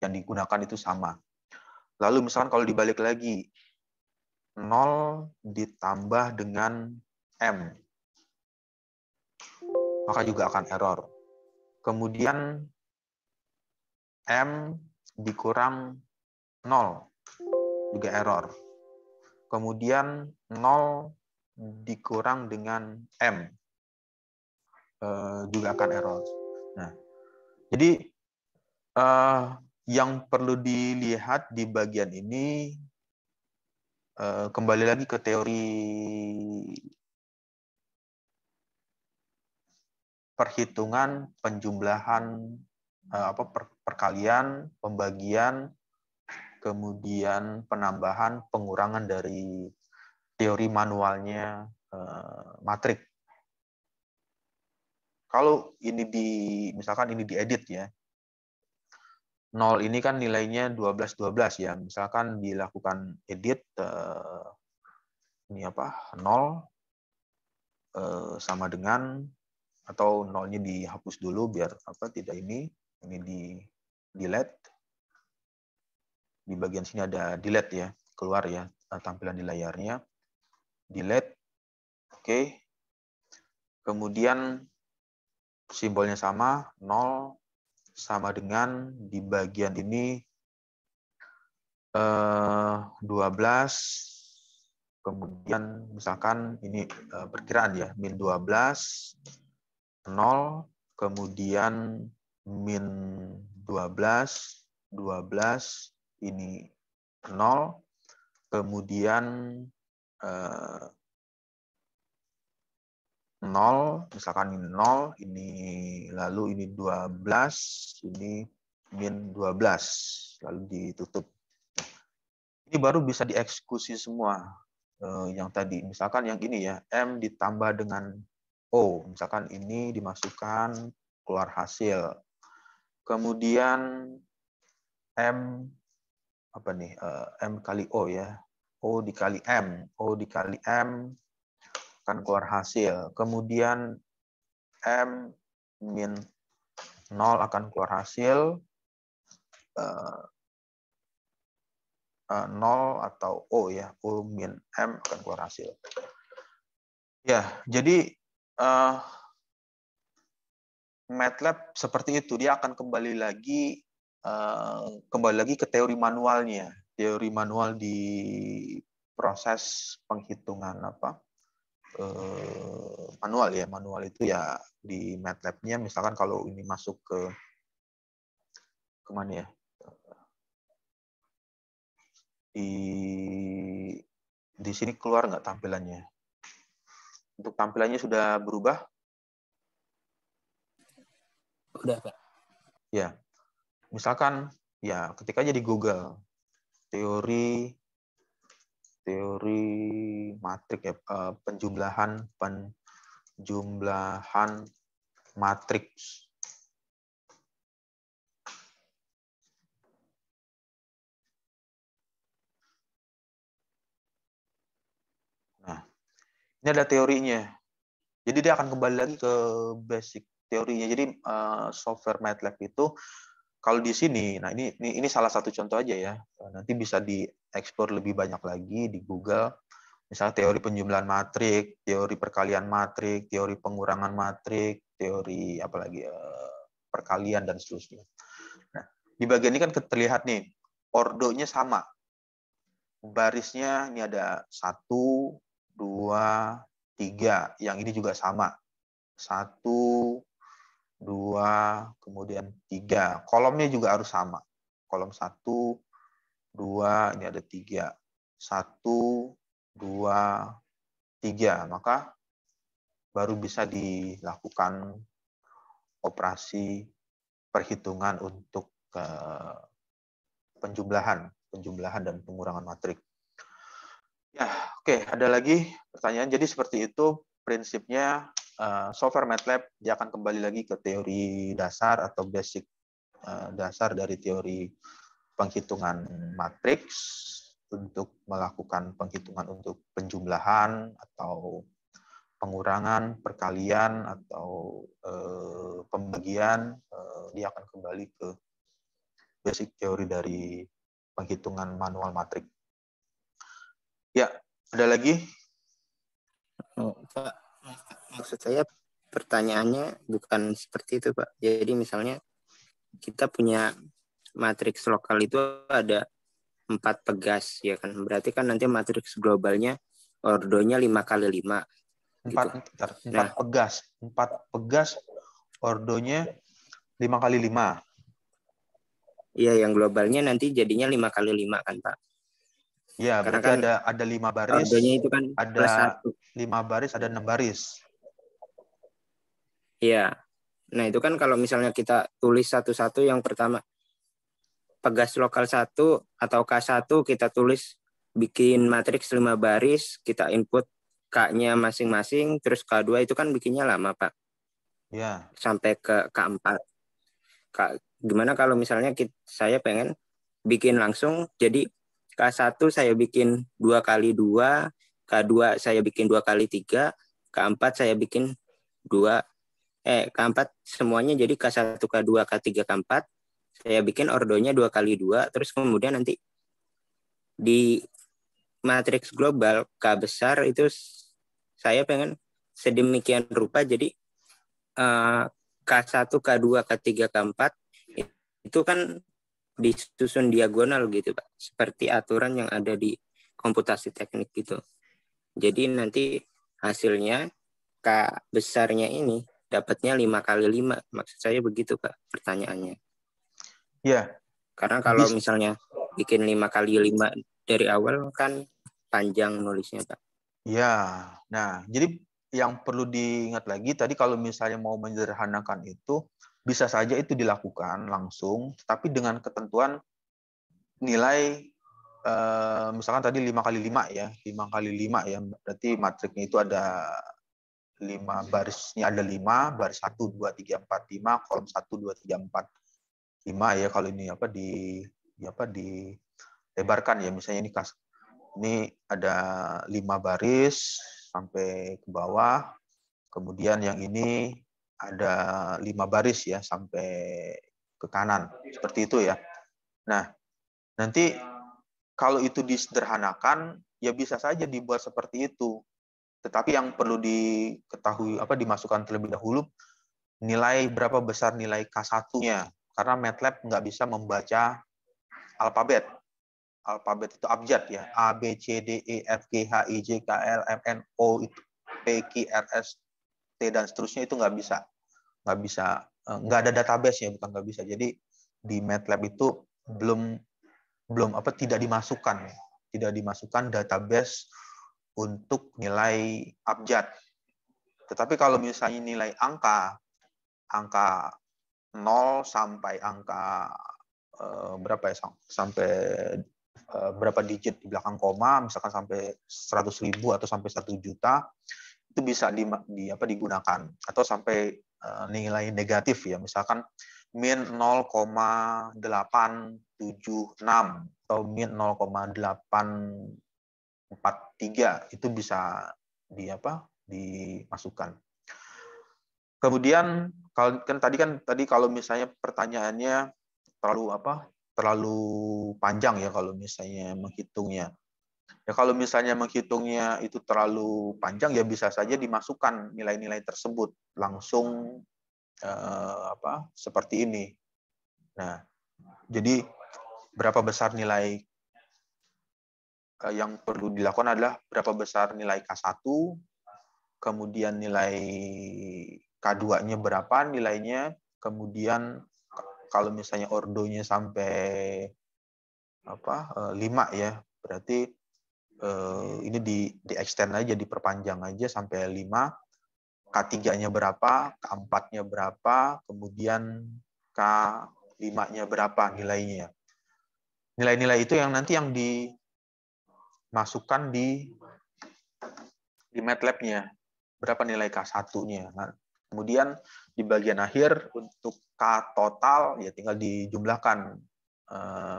Speaker 1: yang digunakan itu sama. Lalu misalkan kalau dibalik lagi 0 ditambah dengan M, maka juga akan error. Kemudian M dikurang 0, juga error. Kemudian 0 dikurang dengan M, juga akan error. Nah, jadi yang perlu dilihat di bagian ini, kembali lagi ke teori perhitungan, penjumlahan, perkalian, pembagian, kemudian penambahan, pengurangan dari teori manualnya matrik. Kalau ini misalkan ini diedit ya, 0 ini kan nilainya 12 ya. Misalkan dilakukan edit ini 0 sama dengan, atau 0-nya dihapus dulu biar tidak ini di delete. Di bagian sini ada delete ya, keluar ya tampilan di layarnya. Delete. Oke. Kemudian simbolnya sama, 0 sama dengan di bagian ini 12 Kemudian misalkan ini perkiraan ya, min 12, 0, kemudian min 12, 12, ini 0, kemudian 0, misalkan ini 0, ini lalu ini 12, ini min 12, lalu ditutup. Ini baru bisa dieksekusi semua yang tadi. Misalkan yang ini ya, M ditambah dengan O, misalkan ini dimasukkan keluar hasil. Kemudian M apa nih? M kali O ya. O dikali M, O dikali M akan keluar hasil. Kemudian M min 0 akan keluar hasil. 0 atau O ya, O min M akan keluar hasil. Ya, jadi MATLAB seperti itu, dia akan kembali lagi ke teori manualnya, teori manual di proses penghitungan manual ya, manual itu ya di MATLAB-nya, misalkan kalau ini masuk ke kemana ya, di sini keluar nggak tampilannya? Untuk tampilannya sudah berubah?
Speaker 2: Udah, Pak.
Speaker 1: Ya, misalkan ya ketik aja di Google teori matrik ya, penjumlahan matriks. Nah, ini ada teorinya. Jadi dia akan kembali lagi ke basic teorinya. Jadi software MATLAB itu kalau di sini, nah ini salah satu contoh aja ya. Nanti bisa diekspor lebih banyak lagi di Google. Misalnya teori penjumlahan matrik, teori perkalian matrik, teori pengurangan matrik, teori apalagi perkalian dan seterusnya. Nah, di bagian ini kan terlihat nih, ordonya sama. Barisnya ini ada 1, 2, 3. Yang ini juga sama. 1, 2, kemudian 3. Kolomnya juga harus sama. Kolom 1, 2, ini ada 3. 1, 2, 3. Maka baru bisa dilakukan operasi perhitungan untuk penjumlahan dan pengurangan matrik. Ya, oke, ada lagi pertanyaan. Jadi seperti itu prinsipnya software MATLAB dia akan kembali lagi ke teori dasar atau basic dasar dari teori penghitungan matriks untuk melakukan penghitungan untuk penjumlahan atau pengurangan, perkalian atau pembagian. Dia akan kembali ke basic teori dari penghitungan manual matrik. Ya, ada lagi?
Speaker 2: Oh, Pak, maksud saya pertanyaannya bukan seperti itu, Pak. Jadi misalnya kita punya matriks lokal itu ada 4 pegas, ya kan? Berarti kan nanti matriks globalnya ordonya 5x5.
Speaker 1: 4 pegas ordonya 5x5.
Speaker 2: Iya, yang globalnya nanti jadinya 5x5 kan, Pak?
Speaker 1: Ya,
Speaker 2: Karena
Speaker 1: berarti
Speaker 2: kan
Speaker 1: ada 5 baris,
Speaker 2: ordonya itu kan plus
Speaker 1: ada
Speaker 2: 1.
Speaker 1: 5 baris, ada 6 baris.
Speaker 2: Iya. Nah, itu kan kalau misalnya kita tulis satu-satu, yang pertama pegas lokal 1 atau K1 kita tulis, bikin matriks 5 baris, kita input K-nya masing-masing, terus K2 itu kan bikinnya lama, Pak.
Speaker 1: Ya.
Speaker 2: Sampai ke K4. Gimana kalau misalnya saya pengen bikin langsung, jadi K1 saya bikin 2x2, K2 saya bikin 2x3, K4 saya bikin 2, K4 semuanya jadi K1, K2, K3, K4, saya bikin ordonya 2x2, terus kemudian nanti di matriks global K besar itu saya pengen sedemikian rupa, jadi K1, K2, K3, K4 itu kan disusun diagonal gitu, Pak. Seperti aturan yang ada di komputasi teknik gitu. Jadi nanti hasilnya K besarnya ini dapatnya 5 kali 5. Maksud saya begitu, Kak, pertanyaannya.
Speaker 1: Ya.
Speaker 2: Karena kalau misalnya bikin 5 kali 5 dari awal kan panjang nulisnya, Pak.
Speaker 1: Ya, nah jadi yang perlu diingat lagi tadi kalau misalnya mau menyederhanakan itu bisa saja itu dilakukan langsung, tapi dengan ketentuan nilai misalkan tadi 5 kali 5 ya, 5 kali 5 ya, berarti matriknya itu ada 5 barisnya ada 5, baris 1, 2, 3, 4, 5, kolom 1, 2, 3, 4, 5 ya kalau ini dilebarkan ya, misalnya ini ada 5 baris sampai ke bawah, kemudian yang ini ada 5 baris ya sampai ke kanan, seperti itu ya. Nah, nanti kalau itu disederhanakan ya bisa saja dibuat seperti itu. Tetapi yang perlu diketahui dimasukkan terlebih dahulu nilai berapa besar nilai K1-nya, karena MATLAB nggak bisa membaca alfabet. Alfabet itu abjad ya, A, B, C, D, E, F, G, H, I, J, K, L, M, N, O, P, Q, R, S, T, dan seterusnya itu nggak bisa, nggak ada database ya, bukan nggak bisa. Jadi di MATLAB itu tidak dimasukkan database untuk nilai abjad. Tetapi kalau misalnya nilai angka 0 sampai angka berapa ya, sampai berapa digit di belakang koma, misalkan sampai 100.000 atau sampai 1 juta, itu bisa digunakan. Atau sampai nilai negatif ya, misalkan min 0,876 atau min 0,843 itu bisa dimasukkan. Kemudian tadi kalau misalnya pertanyaannya terlalu panjang ya kalau misalnya menghitungnya. Ya kalau misalnya menghitungnya itu terlalu panjang ya bisa saja dimasukkan nilai-nilai tersebut langsung seperti ini. Nah, jadi berapa besar nilai yang perlu dilakukan adalah berapa besar nilai K1, kemudian nilai K2-nya berapa nilainya, kemudian kalau misalnya ordonya sampai 5 ya, berarti ini di extend aja, diperpanjang aja sampai 5. K3-nya berapa, K4-nya berapa, kemudian K5-nya berapa nilainya. Nilai-nilai itu yang nanti yang dimasukkan di MATLAB-nya. Berapa nilai K1-nya. Nah, kemudian di bagian akhir untuk K total ya tinggal dijumlahkan.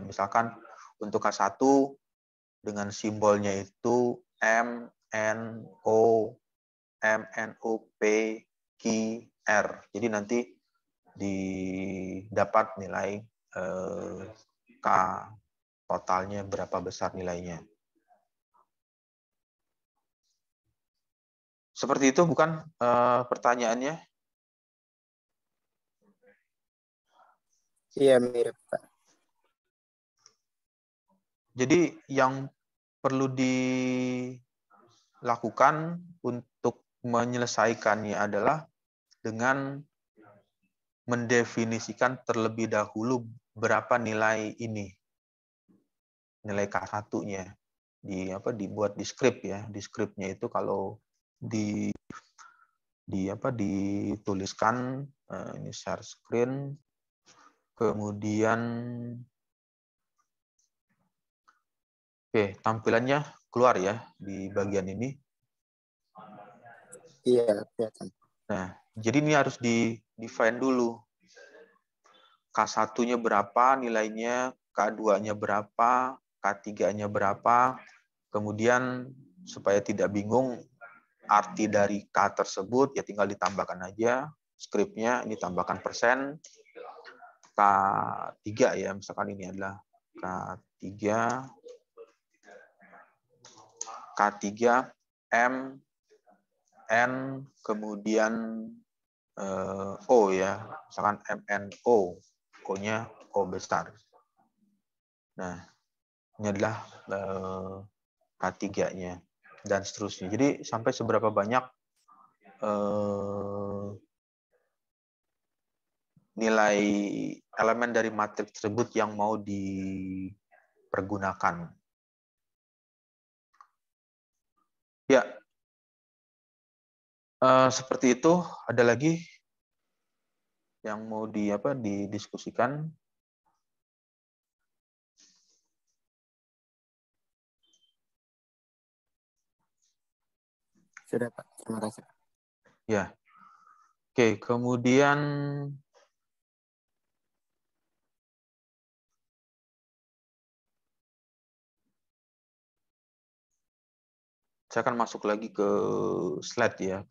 Speaker 1: Misalkan untuk K1 dengan simbolnya itu MNO P Q R. Jadi nanti didapat nilai K totalnya berapa besar nilainya. Seperti itu bukan pertanyaannya?
Speaker 2: Iya, mirip, Pak.
Speaker 1: Jadi yang perlu dilakukan untuk menyelesaikannya adalah dengan mendefinisikan terlebih dahulu berapa nilai ini. Nilai K1-nya. Dibuat di script ya. Di script-nya itu kalau dituliskan ini share screen, kemudian tampilannya keluar ya di bagian ini.
Speaker 2: Iya, kelihatan.
Speaker 1: Nah, jadi ini harus di-define dulu. K1-nya berapa nilainya, K2-nya berapa, K3-nya berapa. Kemudian supaya tidak bingung arti dari K tersebut, ya tinggal ditambahkan aja skripnya, ini tambahkan persen. K3 ya, misalkan ini adalah K3 M N kemudian O ya, misalkan MNO, O-nya O besar. Nah, ini adalah K3-nya. dan seterusnya. Jadi sampai seberapa banyak nilai elemen dari matriks tersebut yang mau dipergunakan. Ya, seperti itu. Ada lagi yang mau didiskusikan?
Speaker 2: Sudah, Pak. Terima kasih.
Speaker 1: Ya. Oke, kemudian saya akan masuk lagi ke slide ya,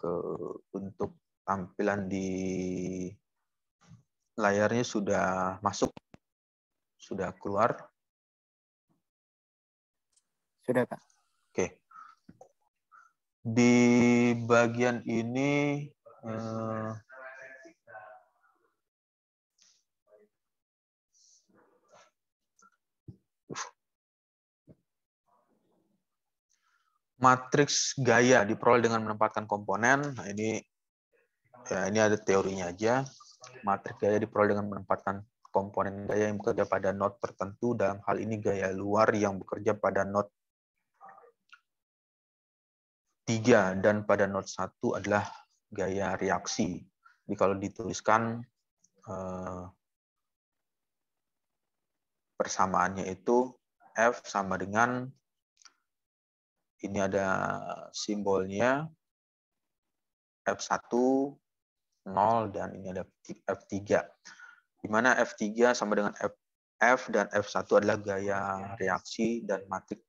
Speaker 1: untuk tampilan di layarnya sudah masuk, sudah keluar.
Speaker 2: Sudah, Pak.
Speaker 1: Oke. Di bagian ini matriks gaya diperoleh dengan menempatkan komponen. Nah, ini ada teorinya aja. Matriks gaya diperoleh dengan menempatkan komponen gaya yang bekerja pada not tertentu. Dalam hal ini gaya luar yang bekerja pada not 3 dan pada not 1 adalah gaya reaksi. Jadi kalau dituliskan persamaannya itu F sama dengan, ini ada simbolnya F1 0 dan ini ada F3. Di mana F3 sama dengan F dan F1 adalah gaya reaksi, dan matrik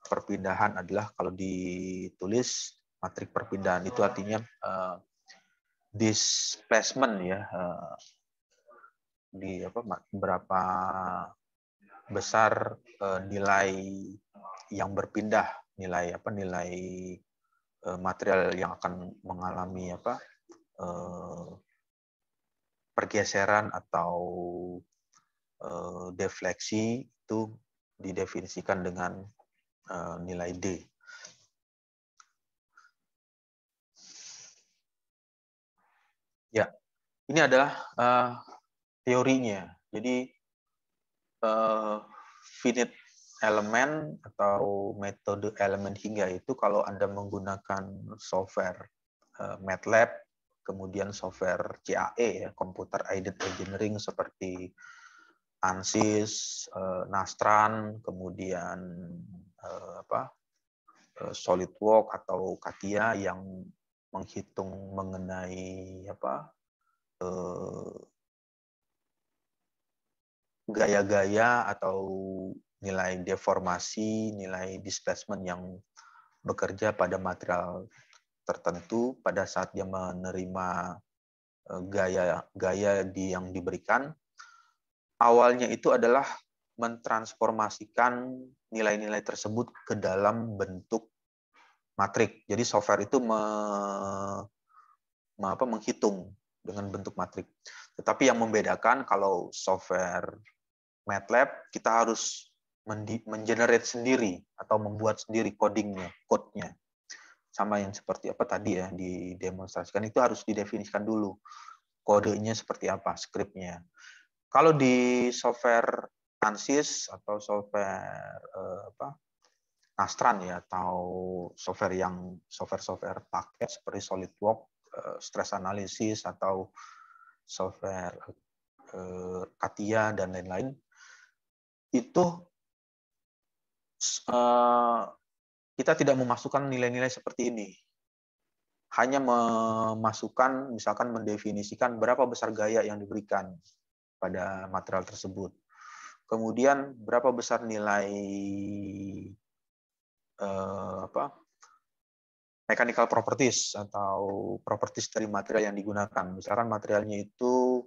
Speaker 1: perpindahan adalah, kalau ditulis matrik perpindahan itu artinya displacement ya, di berapa besar nilai yang berpindah, nilai material yang akan mengalami pergeseran atau defleksi, itu didefinisikan dengan nilai D. Ya, ini adalah teorinya. Jadi finite elemen atau metode elemen hingga itu kalau Anda menggunakan software MATLAB, kemudian software CAE ya, Computer Aided Engineering seperti ANSYS, Nastran, kemudian SolidWorks atau CATIA yang menghitung mengenai gaya-gaya atau nilai deformasi, nilai displacement yang bekerja pada material tertentu pada saat dia menerima gaya yang diberikan. Awalnya itu adalah mentransformasikan nilai-nilai tersebut ke dalam bentuk matrik. Jadi software itu menghitung dengan bentuk matrik. Tetapi yang membedakan, kalau software MATLAB kita harus mengenerate sendiri atau membuat sendiri codingnya, code-nya. Sama yang seperti apa tadi ya didemonstrasikan, itu harus didefinisikan dulu kodenya seperti apa, skripnya. Kalau di software ANSYS atau software Nastran ya, atau software paket seperti SolidWorks, stress analysis atau software CATIA dan lain-lain, itu kita tidak memasukkan nilai-nilai seperti ini. Hanya memasukkan, misalkan mendefinisikan berapa besar gaya yang diberikan pada material tersebut. Kemudian berapa besar nilai mechanical properties atau properties dari material yang digunakan. Misalkan materialnya itu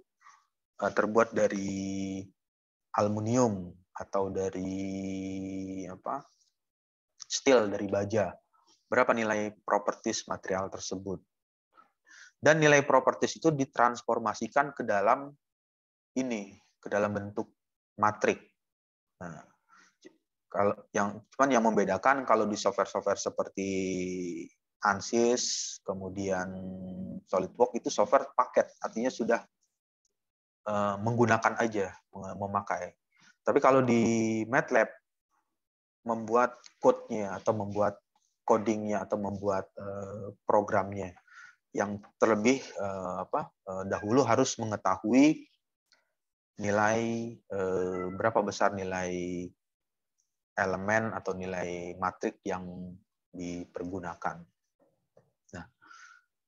Speaker 1: terbuat dari aluminium atau dari steel, dari baja. Berapa nilai properties material tersebut? Dan nilai properties itu ditransformasikan ke dalam bentuk matrik. Nah, Cuman yang membedakan kalau di software-software seperti ANSYS, kemudian SolidWorks itu software paket, artinya sudah menggunakan aja, memakai. Tapi kalau di MATLAB membuat code-nya atau membuat coding-nya atau membuat programnya yang terlebih dahulu harus mengetahui nilai berapa besar nilai elemen atau nilai matrik yang dipergunakan. Nah,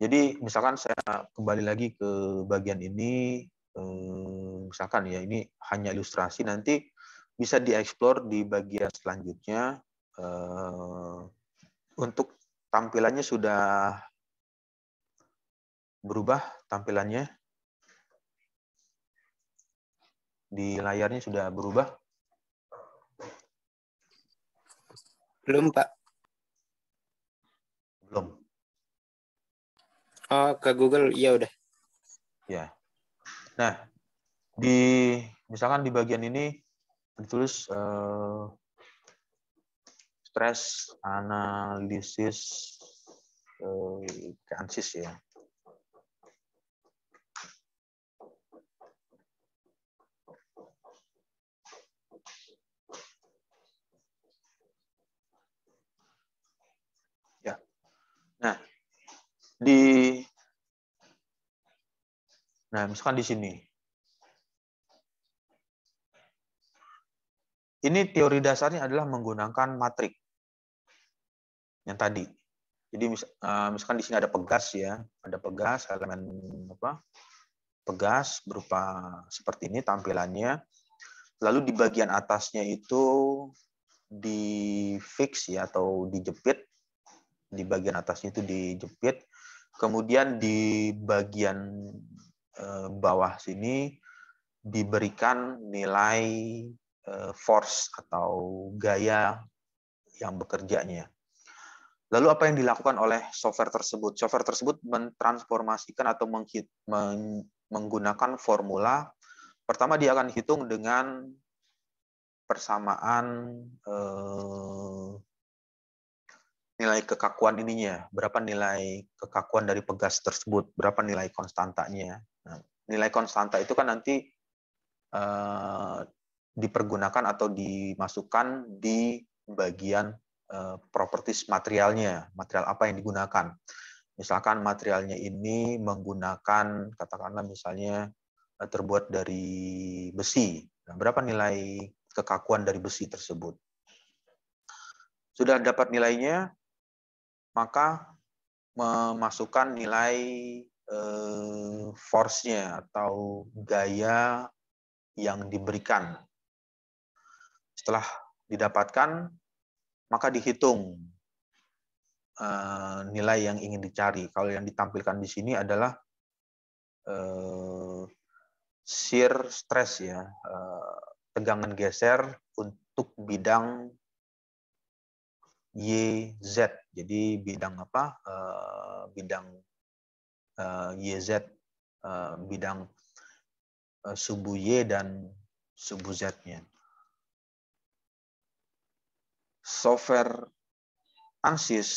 Speaker 1: jadi misalkan saya kembali lagi ke bagian ini, misalkan ya ini hanya ilustrasi, nanti bisa dieksplor di bagian selanjutnya. Untuk tampilannya sudah berubah, tampilannya di layarnya sudah berubah.
Speaker 2: Belum, Pak.
Speaker 1: Belum.
Speaker 2: Oh, ke Google, ya udah.
Speaker 1: Ya. Nah, misalkan di bagian ini ditulis stress analisis ke ANSYS ya. Ya. Nah, misalkan di sini. Ini teori dasarnya adalah menggunakan matrik yang tadi. Jadi misalkan di sini ada pegas ya, ada pegas, elemen pegas berupa seperti ini tampilannya. Lalu di bagian atasnya itu di fix ya atau dijepit. Di bagian atasnya itu dijepit. Kemudian di bagian bawah sini diberikan nilai force atau gaya yang bekerjanya. Lalu apa yang dilakukan oleh software tersebut? Software tersebut mentransformasikan atau menggunakan formula. Pertama dia akan hitung dengan persamaan nilai kekakuan ininya, berapa nilai kekakuan dari pegas tersebut, berapa nilai konstantanya. Nah, nilai konstanta itu kan nanti dipergunakan atau dimasukkan di bagian properties materialnya, material apa yang digunakan. Misalkan materialnya ini menggunakan, katakanlah misalnya terbuat dari besi. Nah, berapa nilai kekakuan dari besi tersebut? Sudah dapat nilainya, maka memasukkan nilai force-nya atau gaya yang diberikan. Setelah didapatkan, maka dihitung nilai yang ingin dicari. Kalau yang ditampilkan di sini adalah shear stress ya, tegangan geser untuk bidang YZ. Jadi bidang apa? Bidang YZ, bidang subu Y dan subu Z-nya. Software ANSYS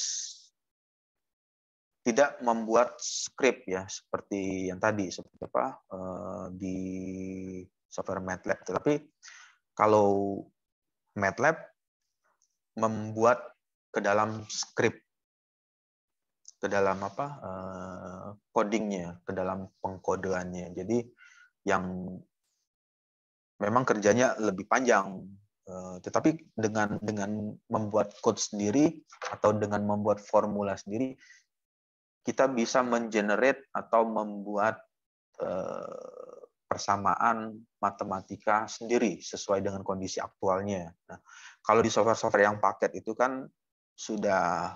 Speaker 1: tidak membuat script ya seperti yang tadi seperti apa di software MATLAB. Tetapi kalau MATLAB membuat ke dalam script, ke dalam apa codingnya, ke dalam pengkodeannya. Jadi yang memang kerjanya lebih panjang. Tetapi dengan membuat code sendiri atau dengan membuat formula sendiri, kita bisa mengenerate atau membuat persamaan matematika sendiri sesuai dengan kondisi aktualnya. Nah, kalau di software-software yang paket itu kan sudah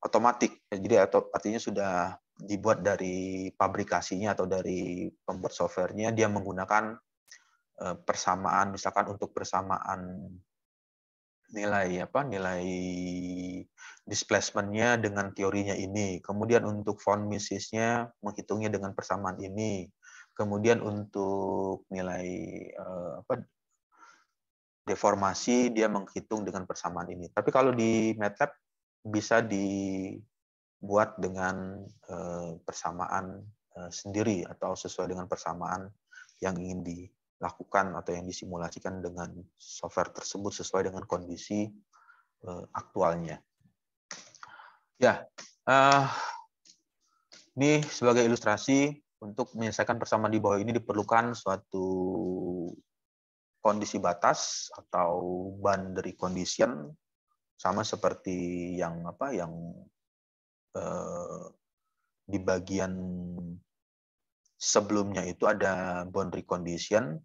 Speaker 1: otomatis, jadi artinya sudah dibuat dari pabrikasinya atau dari pembuat softwarenya, dia menggunakan persamaan, misalkan untuk persamaan nilai displacement-nya dengan teorinya ini, kemudian untuk von Mises-nya menghitungnya dengan persamaan ini, kemudian untuk nilai deformasi dia menghitung dengan persamaan ini. Tapi kalau di MATLAB bisa dibuat dengan persamaan sendiri atau sesuai dengan persamaan yang ingin dilakukan atau yang disimulasikan dengan software tersebut sesuai dengan kondisi aktualnya. Ya, ini sebagai ilustrasi untuk menyelesaikan persamaan di bawah ini diperlukan suatu kondisi batas atau boundary condition, sama seperti yang di bagian sebelumnya itu ada boundary condition.